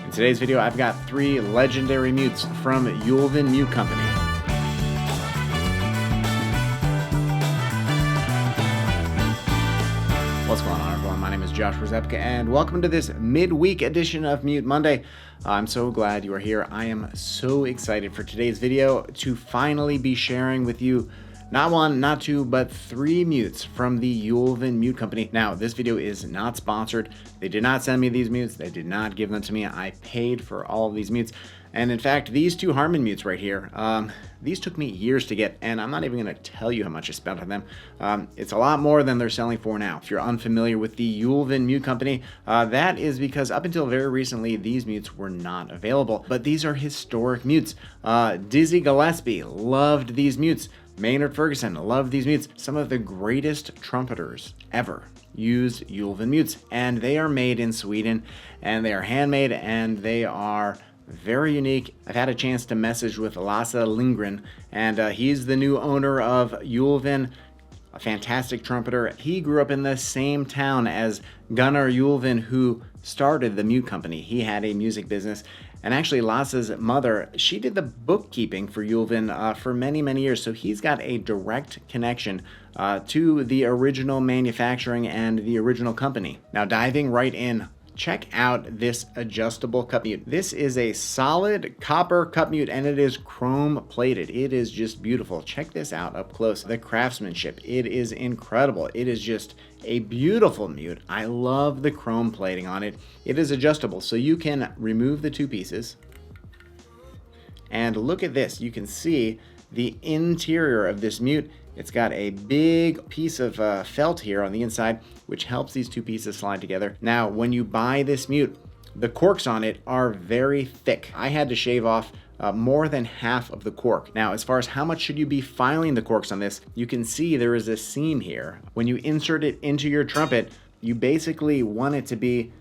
In today's video, I've got 3 legendary mutes from Ullven Mute Company. What's going on, everyone? My name is Josh Rzepka, and welcome to this midweek edition of Mute Monday. I'm so glad you are here. I am so excited for today's video to finally be sharing with you not 1, not 2, but 3 mutes from the Ullven Mute Company. Now, this video is not sponsored. They did not send me these mutes. They did not give them to me. I paid for all of these mutes. And in fact, these 2 Harmon mutes right here, these took me years to get, and I'm not even going to tell you how much I spent on them. It's a lot more than they're selling for now. If you're unfamiliar with the Ullven Mute Company, that is because up until very recently, these mutes were not available. But these are historic mutes. Dizzy Gillespie loved these mutes. Maynard Ferguson loved these mutes. Some of the greatest trumpeters ever used Ullven mutes, and they are made in Sweden, and they are handmade, and they are very unique. I've had a chance to message with Lasse Lindgren, and he's the new owner of Ullven, a fantastic trumpeter. He grew up in the same town as Gunnar Ullven, who started the mute company. He had a music business, and actually Lasse's mother, she did the bookkeeping for Ullven for many, many years, so he's got a direct connection to the original manufacturing and the original company. Now, diving right in, check out this adjustable cup mute. This is a solid copper cup mute, and it is chrome plated. It is just beautiful. Check this out up close. The craftsmanship, it is incredible. It is just a beautiful mute. I love the chrome plating on it. It is adjustable, so you can remove the 2 pieces. And look at this. You can see the interior of this mute. It's got a big piece of felt here on the inside, which helps these 2 pieces slide together. Now, when you buy this mute, the corks on it are very thick. I had to shave off more than half of the cork. Now, as far as how much should you be filing the corks on this, you can see there is a seam here. When you insert it into your trumpet, you basically want it to be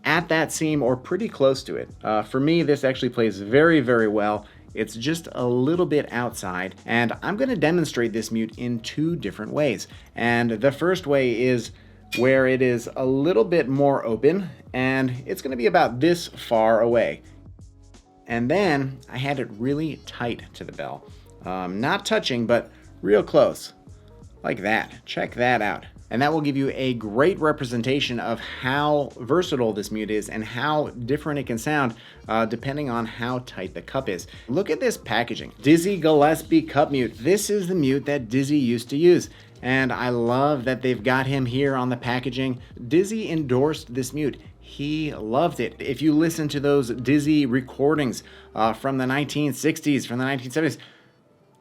at that seam or pretty close to it. For me, this actually plays very, very well. It's just a little bit outside, and I'm going to demonstrate this mute in 2 different ways. And the first way is where it is a little bit more open, and it's going to be about this far away. And then I had it really tight to the bell. Not touching, but real close, like that. Check that out. And that will give you a great representation of how versatile this mute is and how different it can sound depending on how tight the cup is. Look at this packaging. Dizzy Gillespie cup mute. This is the mute that Dizzy used to use, and I love that they've got him here on the packaging. Dizzy endorsed this mute. He loved it. If you listen to those Dizzy recordings from the 1960s, from the 1970s,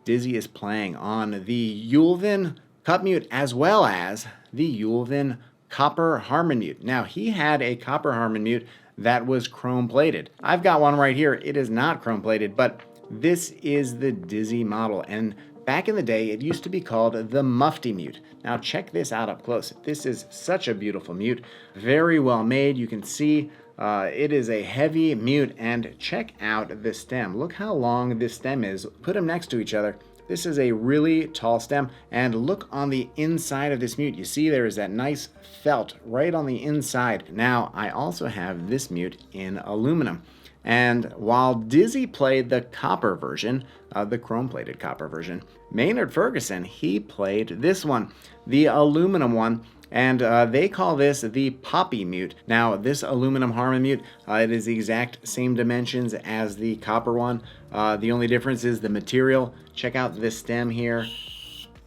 Dizzy is playing on the Ullven cup mute as well as the Ullven copper Harmon mute. Now, he had a copper Harmon mute that was chrome plated. I've got one right here. It is not chrome plated, but this is the Dizzy model, and back in the day it used to be called the Mufti mute. Now check this out up close. This is such a beautiful mute, very well made. You can see it is a heavy mute, and check out the stem. Look how long this stem is. Put them next to each other. This is a really tall stem, and look on the inside of this mute. You see there is that nice felt right on the inside. Now, I also have this mute in aluminum, and while Dizzy played the copper version, the chrome-plated copper version, Maynard Ferguson, he played this one, the aluminum one, and they call this the Popy mute. Now, this aluminum Harmon mute, it is the exact same dimensions as the copper one. The only difference is the material. Check out this stem here.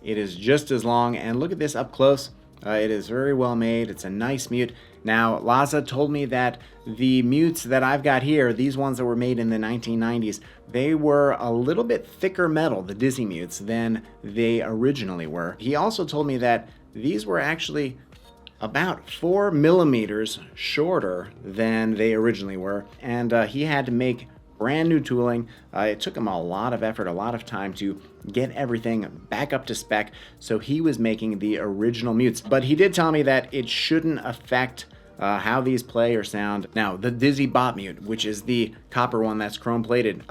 It is just as long, and look at this up close. It is very well made. It's a nice mute. Now, Lasse told me that the mutes that I've got here, these ones that were made in the 1990s, they were a little bit thicker metal, the Dizzy mutes, than they originally were. He also told me that these were actually about 4 millimeters shorter than they originally were, and he had to make brand new tooling. It took him a lot of effort, a lot of time to get everything back up to spec, so he was making the original mutes. But he did tell me that it shouldn't affect how these play or sound. Now, the Dizzy Bop Mute, which is the copper one that's chrome plated,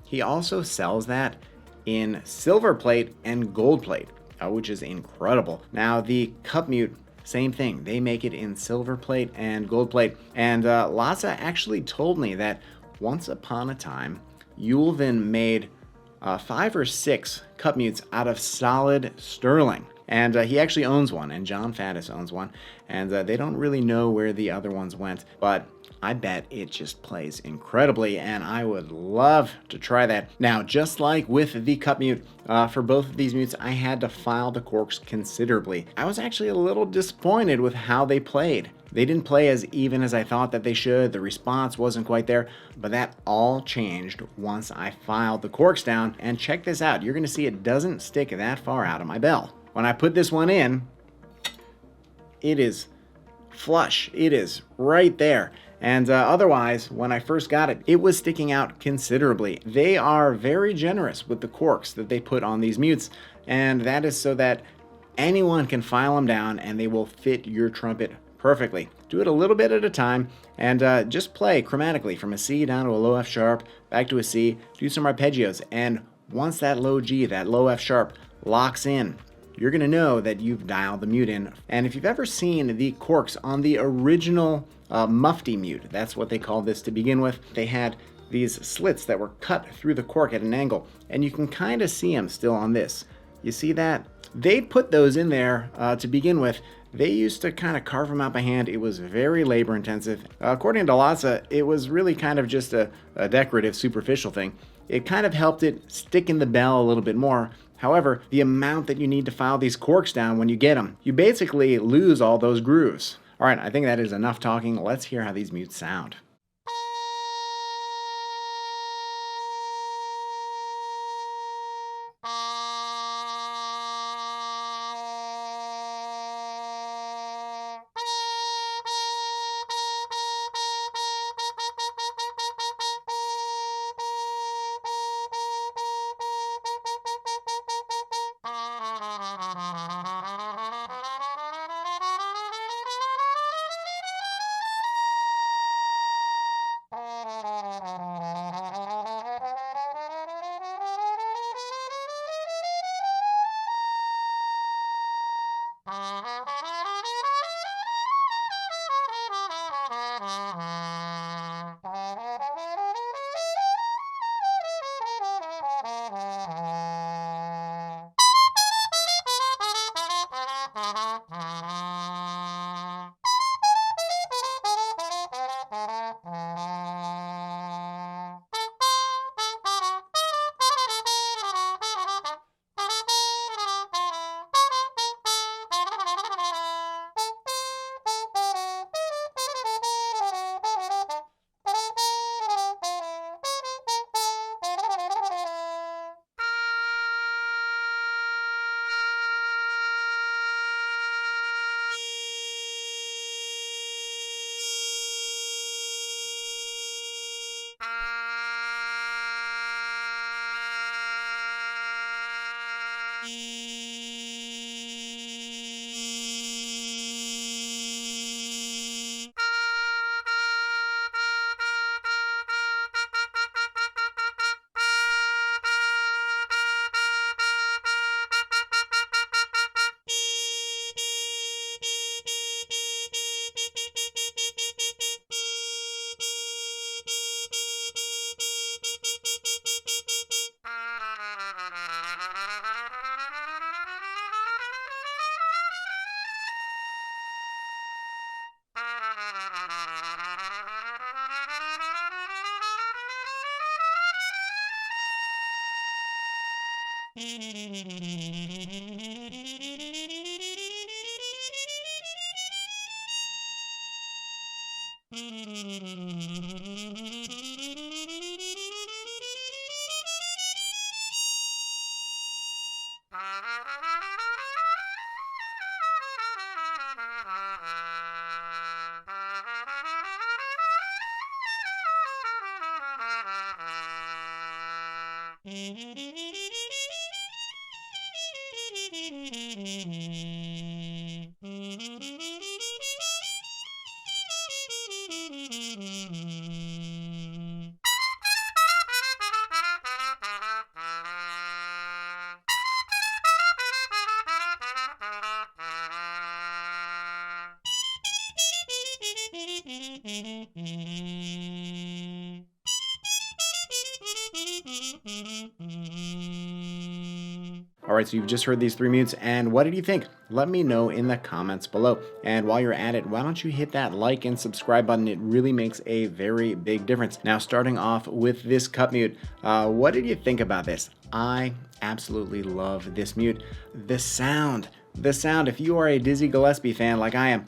he also sells that in silver plate and gold plate, which is incredible. Now, the cup mute same thing. They make it in silver plate and gold plate. And Lhasa actually told me that once upon a time, Ullven made 5 or 6 cup mutes out of solid sterling. And he actually owns one, and Jon Faddis owns one. And they don't really know where the other ones went, but I bet it just plays incredibly, and I would love to try that. Now, just like with the cup mute, for both of these mutes, I had to file the corks considerably. I was actually a little disappointed with how they played. They didn't play as even as I thought that they should. The response wasn't quite there, but that all changed once I filed the corks down. And check this out. You're gonna see it doesn't stick that far out of my bell. When I put this one in, it is flush. It is right there. And otherwise, when I first got it, it was sticking out considerably. They are very generous with the corks that they put on these mutes, and that is so that anyone can file them down and they will fit your trumpet perfectly. Do it a little bit at a time, and just play chromatically from a C down to a low F sharp, back to a C, do some arpeggios, and once that low G, that low F sharp, locks in, you're gonna know that you've dialed the mute in. And if you've ever seen the corks on the original Mufti mute, that's what they called this to begin with, they had these slits that were cut through the cork at an angle, and you can kind of see them still on this. You see that? They put those in there to begin with. They used to kind of carve them out by hand. It was very labor intensive. According to Lhasa, it was really kind of just a decorative, superficial thing. It kind of helped it stick in the bell a little bit more. However, the amount that you need to file these corks down when you get them, you basically lose all those grooves. All right, I think that is enough talking. Let's hear how these mutes sound. right, so you've just heard these 3 mutes, and what did you think? Let me know in the comments below. And while you're at it, why don't you hit that like and subscribe button? It really makes a very big difference. Now, starting off with this cup mute, what did you think about this? I absolutely love this mute. The sound, if you are a Dizzy Gillespie fan like I am,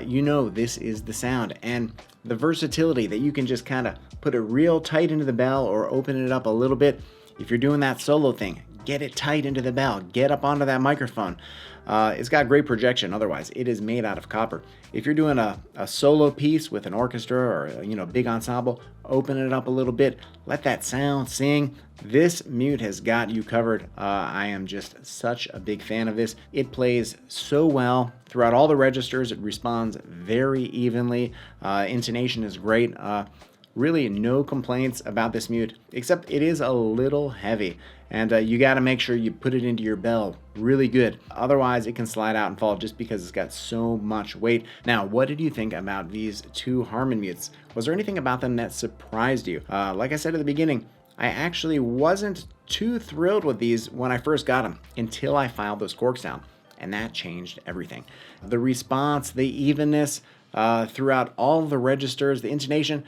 you know this is the sound. And the versatility that you can just kind of put it real tight into the bell or open it up a little bit. If you're doing that solo thing, get it tight into the bell, get up onto that microphone. It's got great projection. Otherwise, it is made out of copper. If you're doing a solo piece with an orchestra or big ensemble, open it up a little bit, let that sound sing. This mute has got you covered. I am just such a big fan of this. It plays so well throughout all the registers. It responds very evenly. Intonation is great. Really no complaints about this mute, except it is a little heavy, and you got to make sure you put it into your bell really good. Otherwise, it can slide out and fall just because it's got so much weight. Now, what did you think about these 2 Harmon mutes? Was there anything about them that surprised you? Like I said at the beginning, I actually wasn't too thrilled with these when I first got them until I filed those corks down, and that changed everything. The response, the evenness, throughout all the registers, the intonation,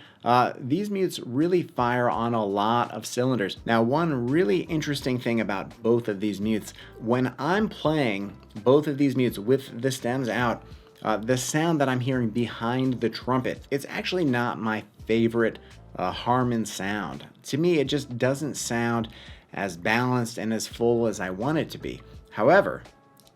these mutes really fire on a lot of cylinders. Now, one really interesting thing about both of these mutes, when I'm playing both of these mutes with the stems out, the sound that I'm hearing behind the trumpet, it's actually not my favorite Harmon sound. To me, it just doesn't sound as balanced and as full as I want it to be. However,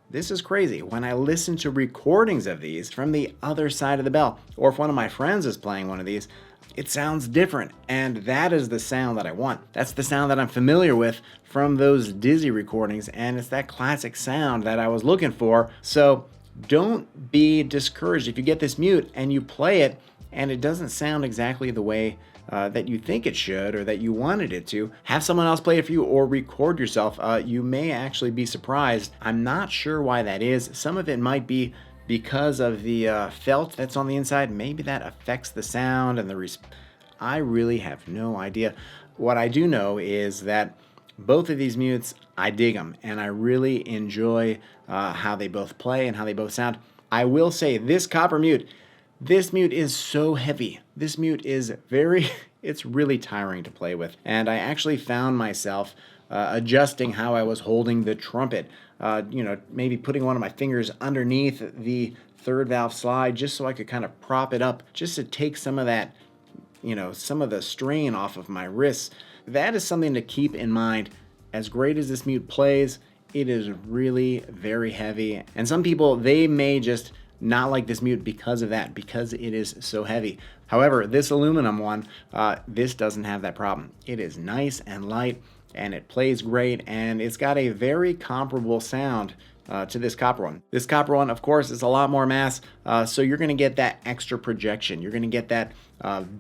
this is crazy. When I listen to recordings of these from the other side of the bell, or if one of my friends is playing one of these, it sounds different. And that is the sound that I want. That's the sound that I'm familiar with from those Dizzy recordings. And it's that classic sound that I was looking for. So don't be discouraged if you get this mute and you play it and it doesn't sound exactly the way that you think it should or that you wanted it to. Have someone else play it for you or record yourself. You may actually be surprised. I'm not sure why that is. Some of it might be because of the felt that's on the inside. Maybe that affects the sound and the I really have no idea. What I do know is that both of these mutes, I dig them, and I really enjoy how they both play and how they both sound. I will say this copper mute, this mute is so heavy. This mute is it's really tiring to play with. And I actually found myself adjusting how I was holding the trumpet. Maybe putting one of my fingers underneath the 3rd valve slide just so I could kind of prop it up, just to take some of that, some of the strain off of my wrists. That is something to keep in mind. As great as this mute plays, it is really very heavy. And some people, they may just not like this mute because of that, because it is so heavy. However, this aluminum one, this doesn't have that problem. It is nice and light, and it plays great, and it's got a very comparable sound to this copper one. This copper one, of course, is a lot more mass, so you're going to get that extra projection. You're going to get that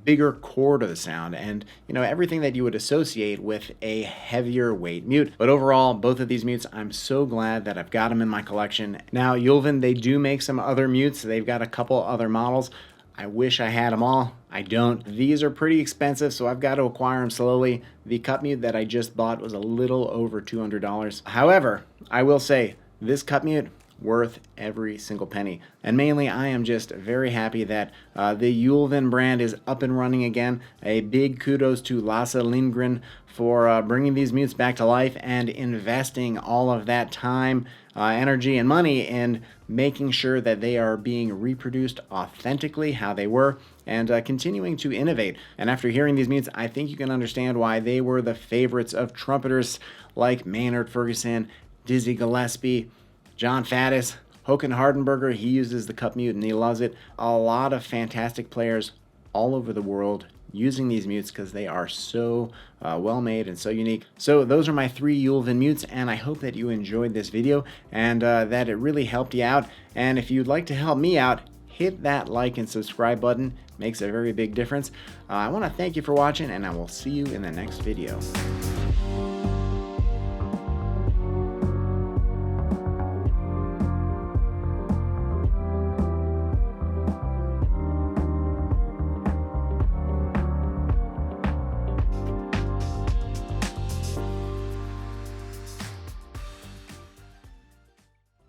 bigger core to the sound, and everything that you would associate with a heavier weight mute. But overall, both of these mutes, I'm so glad that I've got them in my collection. Now, Ullven, they do make some other mutes. They've got a couple other models. I wish I had them all. I don't. These are pretty expensive, so I've got to acquire them slowly. The cup mute that I just bought was a little over $200. However, I will say, this cup mute, worth every single penny. And mainly, I am just very happy that the Ullven brand is up and running again. A big kudos to Lasse Lindgren for bringing these mutes back to life and investing all of that time, energy, and money in making sure that they are being reproduced authentically how they were, and continuing to innovate. And after hearing these mutes, I think you can understand why they were the favorites of trumpeters like Maynard Ferguson, Dizzy Gillespie, Jon Faddis, Håkan Hardenberger. He uses the cup mute and he loves it. A lot of fantastic players all over the world using these mutes because they are so well made and so unique. So those are my 3 Ullven mutes, and I hope that you enjoyed this video and that it really helped you out. And if you'd like to help me out, hit that like and subscribe button. Makes a very big difference. I want to thank you for watching, and I will see you in the next video.